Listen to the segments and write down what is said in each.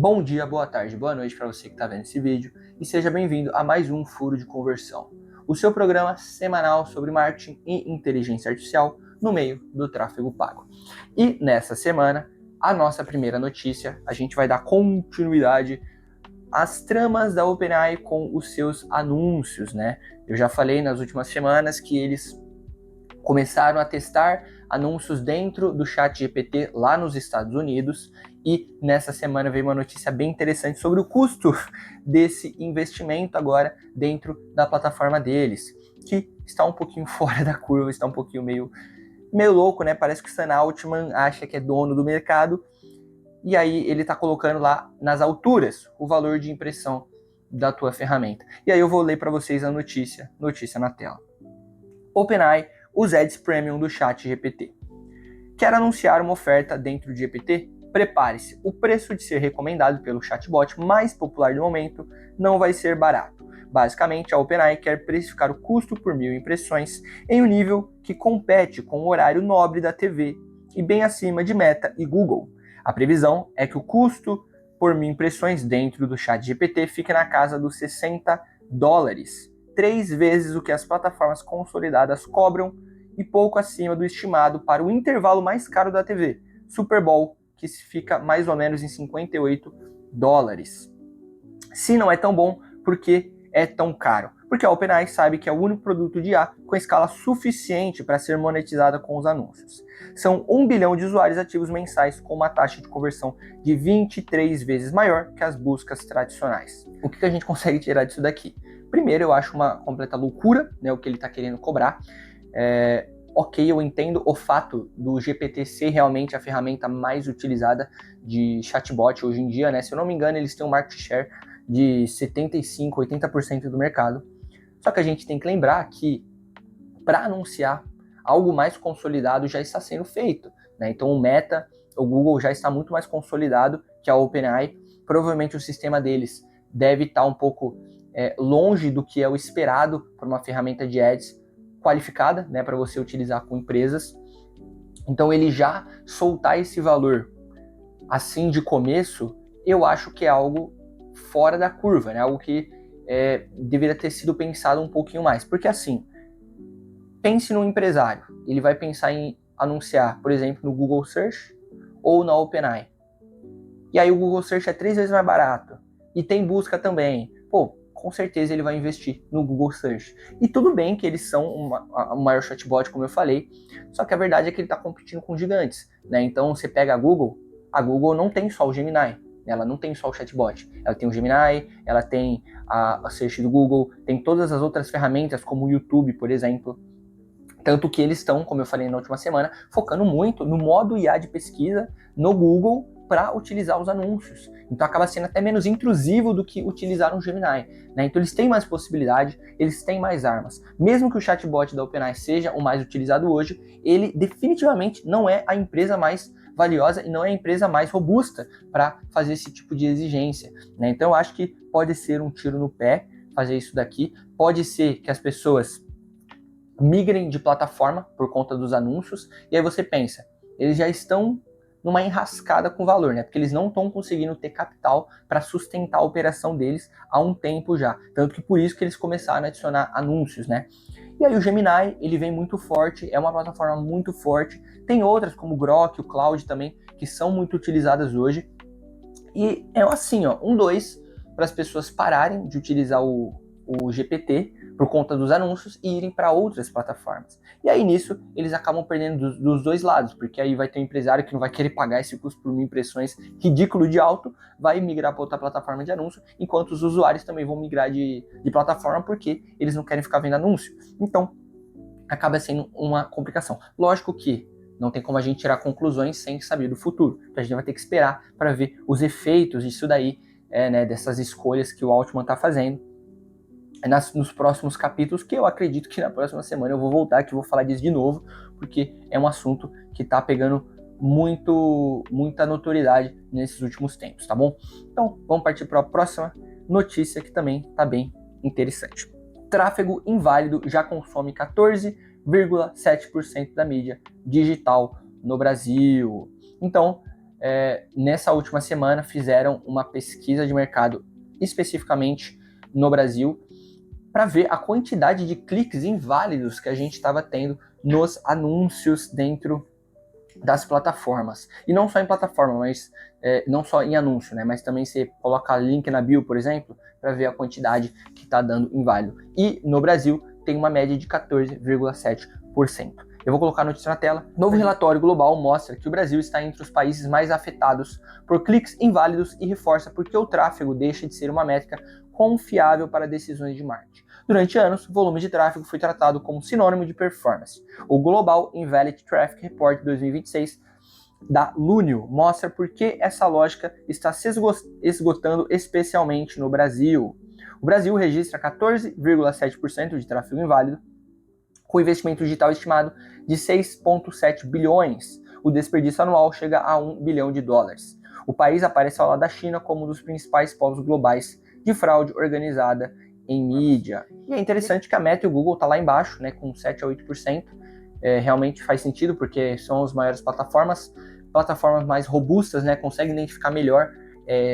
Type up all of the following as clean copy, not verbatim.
Bom dia, boa tarde, boa noite para você que está vendo esse vídeo e seja bem-vindo a mais um Furo de Conversão, o seu programa semanal sobre marketing e inteligência artificial no meio do tráfego pago. E nessa semana, a nossa primeira notícia, a gente vai dar continuidade às tramas da OpenAI com os seus anúncios, né? Eu já falei nas últimas semanas que eles começaram a testar anúncios dentro do ChatGPT lá nos Estados Unidos e nessa semana veio uma notícia bem interessante sobre o custo desse investimento agora dentro da plataforma deles, que está um pouquinho fora da curva, está um pouquinho meio louco, né? Parece que o Sam Altman acha que é dono do mercado e aí ele está colocando lá nas alturas o valor de impressão da tua ferramenta. E aí eu vou ler para vocês a notícia na tela. OpenAI, os Ads Premium do ChatGPT. Quer anunciar uma oferta dentro do GPT? Prepare-se, o preço de ser recomendado pelo chatbot mais popular do momento não vai ser barato. Basicamente, a OpenAI quer precificar o custo por 1.000 impressões em um nível que compete com o horário nobre da TV e bem acima de Meta e Google. A previsão é que o custo por 1.000 impressões dentro do ChatGPT fique na casa dos $60, 3 vezes o que as plataformas consolidadas cobram e pouco acima do estimado para o intervalo mais caro da TV, Super Bowl, que fica mais ou menos em $58. Se não é tão bom, por que é tão caro? Porque a OpenAI sabe que é o único produto de IA com escala suficiente para ser monetizada com os anúncios. São 1 bilhão de usuários ativos mensais com uma taxa de conversão de 23 vezes maior que as buscas tradicionais. O que a gente consegue tirar disso daqui? Primeiro, eu acho uma completa loucura, né, o que ele está querendo cobrar. Ok, eu entendo o fato do GPT ser realmente a ferramenta mais utilizada de chatbot hoje em dia, né? Se eu não me engano, eles têm um market share de 75%, 80% do mercado. Só que a gente tem que lembrar que para anunciar algo mais consolidado já está sendo feito, né? Então o Meta, o Google já está muito mais consolidado que a OpenAI. Provavelmente o sistema deles deve estar um pouco longe do que é o esperado por uma ferramenta de ads qualificada, né, para você utilizar com empresas. Então ele já soltar esse valor assim de começo, eu acho que é algo fora da curva, né? Algo que deveria ter sido pensado um pouquinho mais. Porque assim, pense no empresário. Ele vai pensar em anunciar, por exemplo, no Google Search ou na OpenAI. E aí o Google Search é 3 vezes mais barato. E tem busca também. Pô, com certeza ele vai investir no Google Search. E tudo bem que eles são o maior chatbot, como eu falei, só que a verdade é que ele está competindo com gigantes, né? Então você pega a Google não tem só o Gemini, ela não tem só o chatbot, ela tem o Gemini, ela tem a Search do Google, tem todas as outras ferramentas, como o YouTube, por exemplo. Tanto que eles estão, como eu falei na última semana, focando muito no modo IA de pesquisa no Google para utilizar os anúncios. Então acaba sendo até menos intrusivo do que utilizar um Gemini, né? Então eles têm mais possibilidade, eles têm mais armas. Mesmo que o chatbot da OpenAI seja o mais utilizado hoje, ele definitivamente não é a empresa mais valiosa e não é a empresa mais robusta para fazer esse tipo de exigência, né? Então eu acho que pode ser um tiro no pé fazer isso daqui, pode ser que as pessoas migrem de plataforma por conta dos anúncios, e aí você pensa, eles já estão numa enrascada com valor, né? Porque eles não estão conseguindo ter capital para sustentar a operação deles há um tempo já. Tanto que por isso que eles começaram a adicionar anúncios, né? E aí o Gemini, ele vem muito forte, é uma plataforma muito forte. Tem outras como o Grok, o Cloud também, que são muito utilizadas hoje. E é assim, ó, 2 para as pessoas pararem de utilizar o GPT por conta dos anúncios e irem para outras plataformas. E aí nisso eles acabam perdendo dos dois lados, porque aí vai ter um empresário que não vai querer pagar esse custo por 1.000 impressões ridículo de alto, vai migrar para outra plataforma de anúncio, enquanto os usuários também vão migrar de plataforma porque eles não querem ficar vendo anúncio. Então acaba sendo uma complicação. Lógico que não tem como a gente tirar conclusões sem saber do futuro. Então a gente vai ter que esperar para ver os efeitos disso daí, né, dessas escolhas que o Altman está fazendo nos próximos capítulos, que eu acredito que na próxima semana eu vou voltar aqui e vou falar disso de novo, porque é um assunto que está pegando muita notoriedade nesses últimos tempos, tá bom? Então, vamos partir para a próxima notícia que também está bem interessante. Tráfego inválido já consome 14,7% da mídia digital no Brasil. Então, nessa última semana fizeram uma pesquisa de mercado especificamente no Brasil para ver a quantidade de cliques inválidos que a gente estava tendo nos anúncios dentro das plataformas. E não só em plataforma, mas não só em anúncio, né? Mas também você coloca link na bio, por exemplo, para ver a quantidade que está dando inválido. E no Brasil tem uma média de 14,7%. Eu vou colocar a notícia na tela. Novo relatório global mostra que o Brasil está entre os países mais afetados por cliques inválidos e reforça porque o tráfego deixa de ser uma métrica confiável para decisões de marketing. Durante anos, o volume de tráfego foi tratado como sinônimo de performance. O Global Invalid Traffic Report 2026 da Lunio mostra por que essa lógica está se esgotando, especialmente no Brasil. O Brasil registra 14,7% de tráfego inválido, com investimento digital estimado de 6,7 bilhões. O desperdício anual chega a 1 bilhão de dólares. O país aparece ao lado da China como um dos principais polos globais de fraude organizada em mídia. E é interessante que a Meta e o Google estão lá embaixo, né, com 7 a 8%. Realmente faz sentido, porque são as maiores plataformas mais robustas, né, conseguem identificar melhor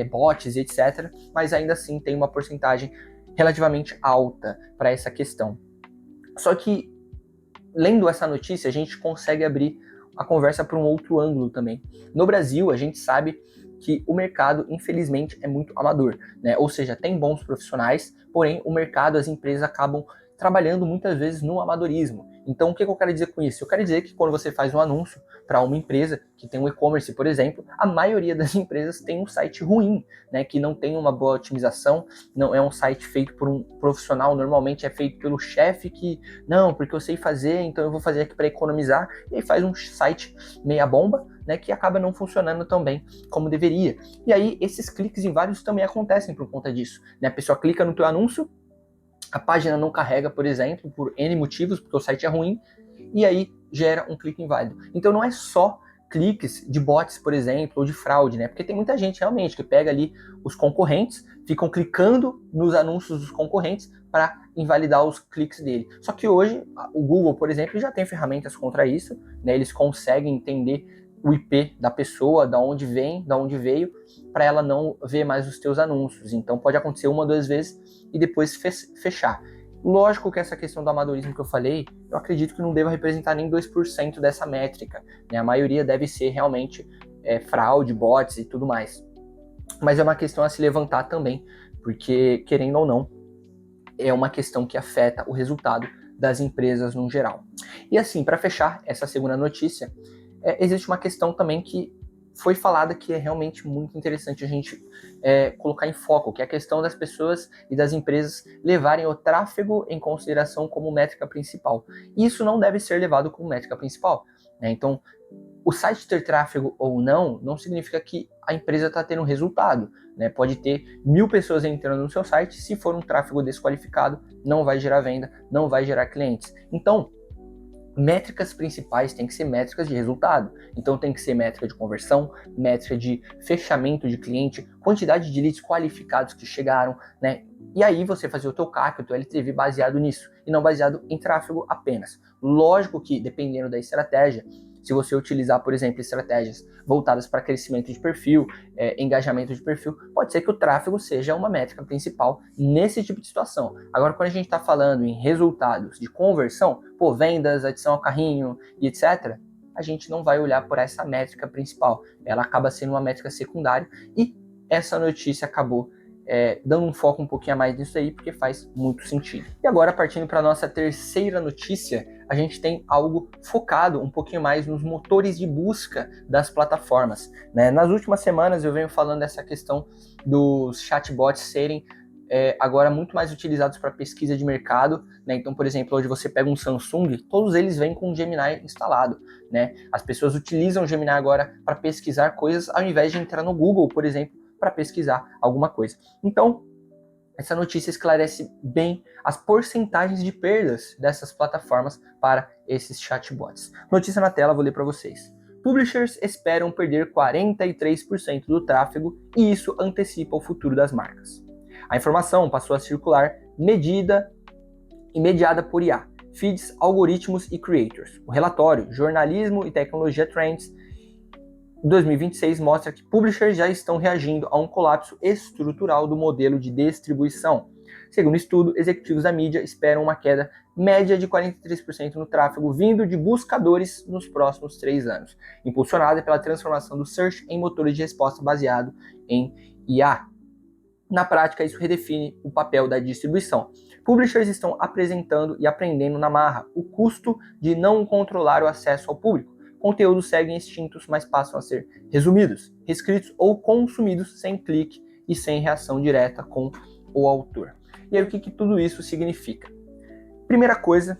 bots e etc. Mas ainda assim tem uma porcentagem relativamente alta para essa questão. Só que, lendo essa notícia, a gente consegue abrir a conversa para um outro ângulo também. No Brasil, a gente sabe que o mercado, infelizmente, é muito amador, né? Ou seja, tem bons profissionais, porém o mercado, as empresas acabam trabalhando muitas vezes no amadorismo. Então, o que eu quero dizer com isso? Eu quero dizer que quando você faz um anúncio para uma empresa que tem um e-commerce, por exemplo, a maioria das empresas tem um site ruim, né, que não tem uma boa otimização, não é um site feito por um profissional, normalmente é feito pelo chefe que, não, porque eu sei fazer, então eu vou fazer aqui para economizar, e aí faz um site meia bomba, né, que acaba não funcionando tão bem como deveria. E aí, esses cliques inválidos também acontecem por conta disso, né? A pessoa clica no teu anúncio, a página não carrega, por exemplo, por N motivos, porque o site é ruim, e aí gera um clique inválido. Então não é só cliques de bots, por exemplo, ou de fraude, né? Porque tem muita gente realmente que pega ali os concorrentes, ficam clicando nos anúncios dos concorrentes para invalidar os cliques dele. Só que hoje, o Google, por exemplo, já tem ferramentas contra isso, né? Eles conseguem entender o IP da pessoa, da onde vem, da onde veio, para ela não ver mais os teus anúncios. Então pode acontecer uma ou duas vezes e depois fechar. Lógico que essa questão do amadorismo que eu falei, eu acredito que não deva representar nem 2% dessa métrica, né? A maioria deve ser realmente fraude, bots e tudo mais. Mas é uma questão a se levantar também, porque, querendo ou não, é uma questão que afeta o resultado das empresas no geral. E assim, para fechar essa segunda notícia, existe uma questão também que foi falada que é realmente muito interessante a gente colocar em foco, que é a questão das pessoas e das empresas levarem o tráfego em consideração como métrica principal. E isso não deve ser levado como métrica principal, né? Então, o site ter tráfego ou não significa que a empresa está tendo resultado, né? Pode ter 1000 pessoas entrando no seu site, se for um tráfego desqualificado, não vai gerar venda, não vai gerar clientes. Então, métricas principais têm que ser métricas de resultado. Então tem que ser métrica de conversão, métrica de fechamento de cliente, quantidade de leads qualificados que chegaram, né? E aí você fazer o teu CAC, o teu LTV baseado nisso, e não baseado em tráfego apenas. Lógico que, dependendo da estratégia, se você utilizar, por exemplo, estratégias voltadas para crescimento de perfil, engajamento de perfil, pode ser que o tráfego seja uma métrica principal nesse tipo de situação. Agora, quando a gente está falando em resultados de conversão, vendas, adição ao carrinho e etc., a gente não vai olhar por essa métrica principal. Ela acaba sendo uma métrica secundária e essa notícia acabou dando um foco um pouquinho a mais nisso aí, porque faz muito sentido. E agora, partindo para a nossa terceira notícia, a gente tem algo focado um pouquinho mais nos motores de busca das plataformas, né? Nas últimas semanas eu venho falando dessa questão dos chatbots serem agora muito mais utilizados para pesquisa de mercado, né? Então, por exemplo, hoje você pega um Samsung, todos eles vêm com o Gemini instalado, né? As pessoas utilizam o Gemini agora para pesquisar coisas ao invés de entrar no Google, por exemplo, para pesquisar alguma coisa. Então, essa notícia esclarece bem as porcentagens de perdas dessas plataformas para esses chatbots. Notícia na tela, vou ler para vocês. Publishers esperam perder 43% do tráfego e isso antecipa o futuro das marcas. A informação passou a circular mediada por IA, feeds, algoritmos e creators. O relatório Jornalismo e Tecnologia Trends 2026 mostra que publishers já estão reagindo a um colapso estrutural do modelo de distribuição. Segundo o estudo, executivos da mídia esperam uma queda média de 43% no tráfego vindo de buscadores nos próximos 3 anos, impulsionada pela transformação do search em motores de resposta baseado em IA. Na prática, isso redefine o papel da distribuição. Publishers estão apresentando e aprendendo na marra o custo de não controlar o acesso ao público. Conteúdos seguem extintos, mas passam a ser resumidos, reescritos ou consumidos sem clique e sem reação direta com o autor. E aí, o que tudo isso significa? Primeira coisa,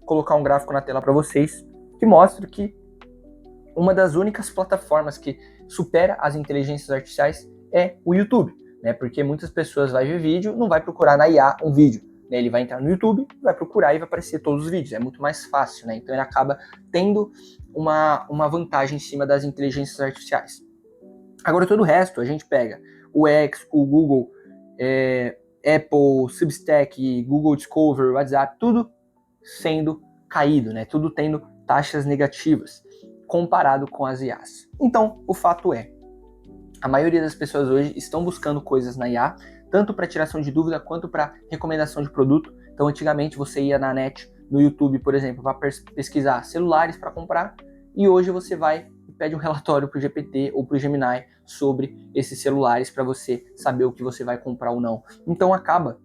colocar um gráfico na tela para vocês, que mostra que uma das únicas plataformas que supera as inteligências artificiais é o YouTube, né? Porque muitas pessoas vão ver vídeo, não vai procurar na IA um vídeo, né? Ele vai entrar no YouTube, vai procurar e vai aparecer todos os vídeos, é muito mais fácil, né? Então ele acaba tendo uma vantagem em cima das inteligências artificiais. Agora todo o resto, a gente pega o X, o Google, Apple, Substack, Google Discover, WhatsApp, tudo sendo caído, né? Tudo tendo taxas negativas comparado com as IAs. Então, o fato é, a maioria das pessoas hoje estão buscando coisas na IA, tanto para tiração de dúvida quanto para recomendação de produto. Então, antigamente você ia na net, no YouTube, por exemplo, para pesquisar celulares para comprar, e hoje você vai e pede um relatório para o GPT ou para o Gemini sobre esses celulares para você saber o que você vai comprar ou não. Então acaba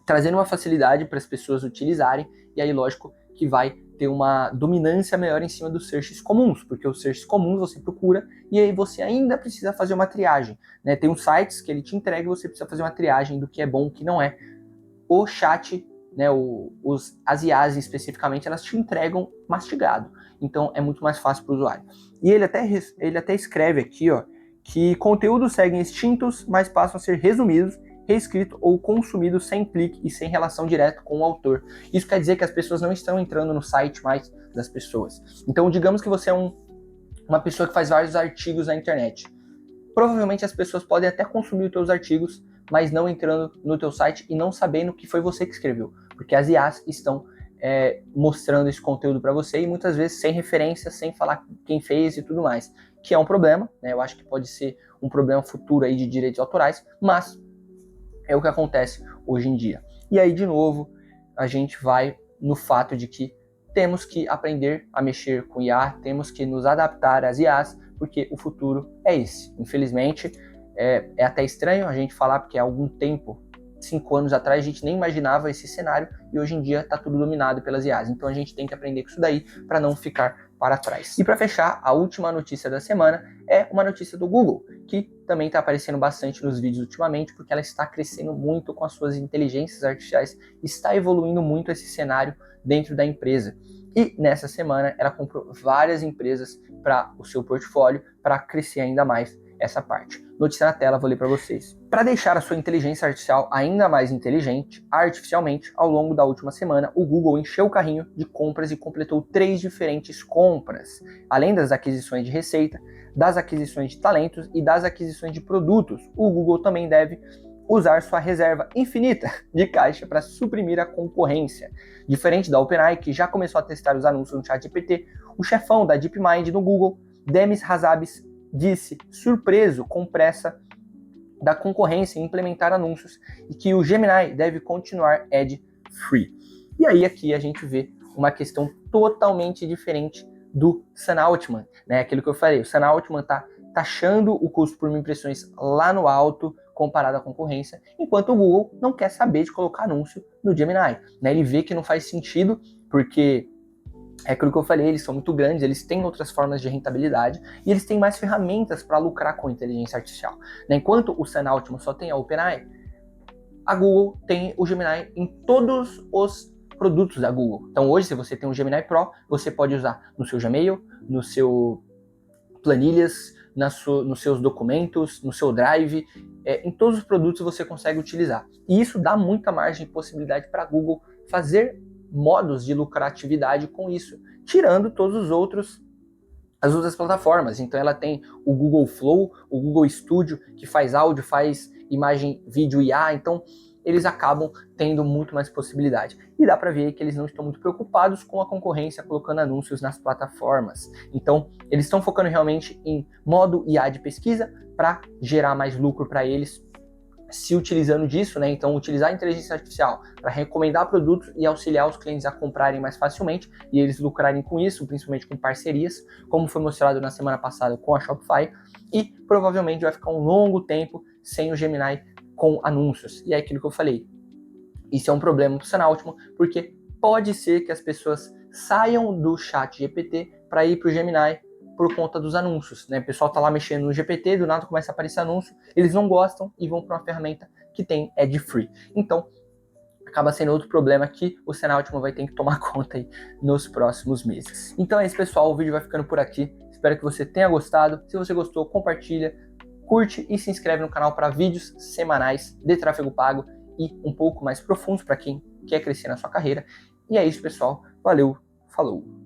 trazendo uma facilidade para as pessoas utilizarem, e aí lógico que vai ter uma dominância maior em cima dos searches comuns, porque os searches comuns você procura e aí você ainda precisa fazer uma triagem, né? Tem uns sites que ele te entrega e você precisa fazer uma triagem do que é bom e o que não é. O chat, né, as IAs especificamente, elas te entregam mastigado, então é muito mais fácil para o usuário. E ele até escreve aqui, ó, que conteúdos seguem extintos, mas passam a ser resumidos, reescrito ou consumido sem clique e sem relação direta com o autor. Isso quer dizer que as pessoas não estão entrando no site mais das pessoas. Então, digamos que você é uma pessoa que faz vários artigos na internet. Provavelmente as pessoas podem até consumir os teus artigos, mas não entrando no teu site e não sabendo que foi você que escreveu, porque as IAs estão mostrando esse conteúdo para você e muitas vezes sem referência, sem falar quem fez e tudo mais, que é um problema, né? Eu acho que pode ser um problema futuro aí de direitos autorais, mas é o que acontece hoje em dia. E aí, de novo, a gente vai no fato de que temos que aprender a mexer com IA, temos que nos adaptar às IAs, porque o futuro é esse. Infelizmente, é até estranho a gente falar, porque há algum tempo, 5 anos atrás, a gente nem imaginava esse cenário e hoje em dia está tudo dominado pelas IAs. Então a gente tem que aprender com isso daí para não ficar para trás. E para fechar, a última notícia da semana é uma notícia do Google, que também está aparecendo bastante nos vídeos ultimamente, porque ela está crescendo muito com as suas inteligências artificiais, está evoluindo muito esse cenário dentro da empresa. E nessa semana ela comprou várias empresas para o seu portfólio para crescer ainda mais essa parte. Notícia na tela, vou ler para vocês. Para deixar a sua inteligência artificial ainda mais inteligente, artificialmente, ao longo da última semana, o Google encheu o carrinho de compras e completou 3 diferentes compras. Além das aquisições de receita, das aquisições de talentos e das aquisições de produtos, o Google também deve usar sua reserva infinita de caixa para suprimir a concorrência. Diferente da OpenAI, que já começou a testar os anúncios no ChatGPT, o chefão da DeepMind no Google, Demis Hassabis, disse, surpreso com pressa da concorrência em implementar anúncios e que o Gemini deve continuar ad-free. E aí aqui a gente vê uma questão totalmente diferente do Sam Altman, né? Aquilo que eu falei, o Sam Altman está taxando o custo por impressões lá no alto comparado à concorrência, enquanto o Google não quer saber de colocar anúncio no Gemini, né? Ele vê que não faz sentido, porque é aquilo que eu falei, eles são muito grandes, eles têm outras formas de rentabilidade e eles têm mais ferramentas para lucrar com a inteligência artificial. Né? Enquanto o Sam Altman só tem a OpenAI, a Google tem o Gemini em todos os produtos da Google. Então hoje, se você tem um Gemini Pro, você pode usar no seu Gmail, no seu planilhas, nos seus documentos, no seu Drive, em todos os produtos você consegue utilizar. E isso dá muita margem e possibilidade para a Google fazer modos de lucratividade com isso, tirando todos as outras plataformas. Então ela tem o Google Flow, o Google Studio, que faz áudio, faz imagem, vídeo IA. Então eles acabam tendo muito mais possibilidade. E dá para ver que eles não estão muito preocupados com a concorrência colocando anúncios nas plataformas. Então, eles estão focando realmente em modo IA de pesquisa para gerar mais lucro para eles, se utilizando disso, né? Então, utilizar a inteligência artificial para recomendar produtos e auxiliar os clientes a comprarem mais facilmente e eles lucrarem com isso, principalmente com parcerias, como foi mostrado na semana passada com a Shopify, e provavelmente vai ficar um longo tempo sem o Gemini com anúncios. E é aquilo que eu falei. Isso é um problema para o Senaultimo, porque pode ser que as pessoas saiam do chat GPT para ir para o Gemini por conta dos anúncios, né? O pessoal tá lá mexendo no GPT, do nada começa a aparecer anúncio, eles não gostam e vão para uma ferramenta que tem ad free. Então, acaba sendo outro problema que o Senaultimo vai ter que tomar conta aí nos próximos meses. Então é isso, pessoal, o vídeo vai ficando por aqui. Espero que você tenha gostado. Se você gostou, compartilha, curte e se inscreve no canal para vídeos semanais de tráfego pago e um pouco mais profundos para quem quer crescer na sua carreira. E é isso, pessoal. Valeu, falou!